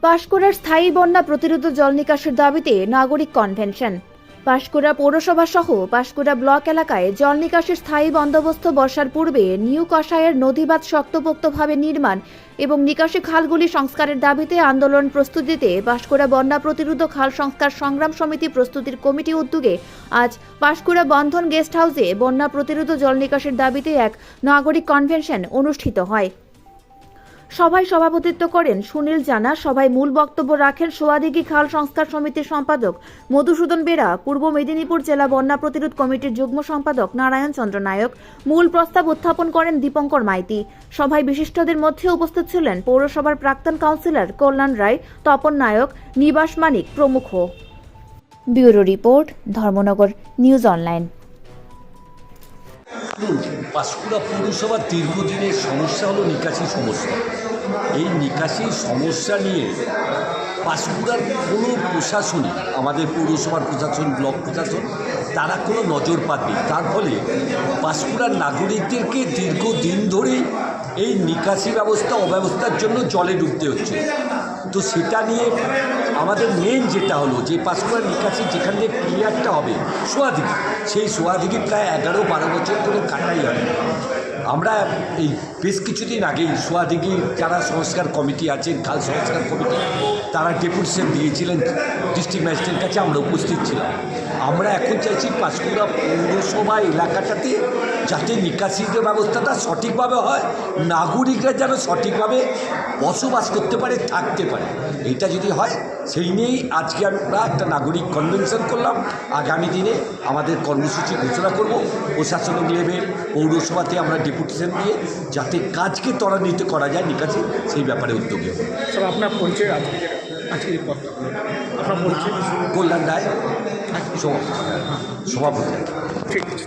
পাঁশকুড়ার স্থায়ী বন্যা প্রতিরোধ জল নিকাশের দাবিতে নাগরিক কনভেনশন। পাঁশকুড়া পৌরসভা সহ পাঁশকুড়া ব্লক এলাকায় জল নিকাশের স্থায়ী বন্দোবস্ত বর্ষার পূর্বে নিউ কষায়ের নদীবাঁধ শক্তপোক্তভাবে নির্মাণ এবং নিকাশি খালগুলি সংস্কারের দাবিতে আন্দোলন প্রস্তুতিতে পাঁশকুড়া বন্যা প্রতিরোধ খাল সংস্কার সংগ্রাম সমিতি প্রস্তুতির কমিটি উদ্যোগে আজ পাঁশকুড়া বন্ধন গেস্ট হাউসে বন্যা প্রতিরোধ জল নিকাশের দাবিতে এক নাগরিক কনভেনশন অনুষ্ঠিত হয়। সভায় সভাপতিত্ব করেন সুনীল জানা। সভায় মূল বক্তব্য রাখেন সোয়াদিঘি খাল সংস্কার সমিতির সম্পাদক মধুসূদন বেরা, পূর্ব মেদিনীপুর জেলা বন্যা প্রতিরোধ কমিটির যুগ্ম সম্পাদক নারায়ণ চন্দ্র নায়ক। মূল প্রস্তাব উত্থাপন করেন দীপঙ্কর মাইতি। সভায় বিশিষ্টদের মধ্যে উপস্থিত ছিলেন পৌরসভার প্রাক্তন কাউন্সিলর কল্যাণ রায়, তপন নায়ক, নিবাস মানিক প্রমুখ। Bureau report, Dharmanagar news online. Panskura পৌরসভার দীর্ঘদিনের সমস্যা হলো নিকাশি সমস্যা। এই নিকাশি সমস্যা নিয়ে পাঁশকুড়ার কোনো প্রশাসনই, আমাদের পৌরসভার প্রশাসন, ব্লক প্রশাসন, তারা কোনো নজরপাত নেই। তার ফলে পাঁশকুড়ার নাগরিকদেরকে দীর্ঘদিন ধরেই এই নিকাশি ব্যবস্থা অব্যবস্থার জন্য জলে ডুবতে হচ্ছে। তো সেটা নিয়ে আমাদের মেন যেটা হলো যে পাঁশকুড়ার নিকাশি যেখান থেকে ক্লিয়ারটা হবে সোয়াদিঘি, সেই সোয়াদিঘি প্রায় 11-12 বছর ধরে কাটাই হয়। আমরা এই বেশ কিছুদিন আগেই সোয়াদিঘি যারা সংস্কার কমিটি আছেন, খাল সংস্কার কমিটি, তারা ডেপুটেশন দিয়েছিলেন ডিস্ট্রিক্ট ম্যাজিস্ট্রেটের কাছে, আমরা উপস্থিত ছিলাম। আমরা এখন চাইছি পাঁশকুড়া পৌরসভা এলাকাটাতে যাতে নিকাশির ব্যবস্থাটা সঠিকভাবে হয়, নাগরিকরা যেন সঠিকভাবে বসবাস করতে পারে, থাকতে পারে। এটা যদি হয়, সেই নিয়েই আজকে আমরা একটা নাগরিক কনভেনশন করলাম। আগামী দিনে আমাদের কর্মসূচি ঘোষণা করব। প্রশাসনিক লেভেল, পৌরসভাতে আমরা ডেপুটেশন দিয়ে যাতে কাজকে ত্বরান্বিত করা যায় নিকাশি, সেই ব্যাপারে উদ্যোগী হবে। স্যার, আপনার পরিচয় আজকে আপনার পরিচয়? কল্যাণ রায়, সভাপতি। ঠিক আছে।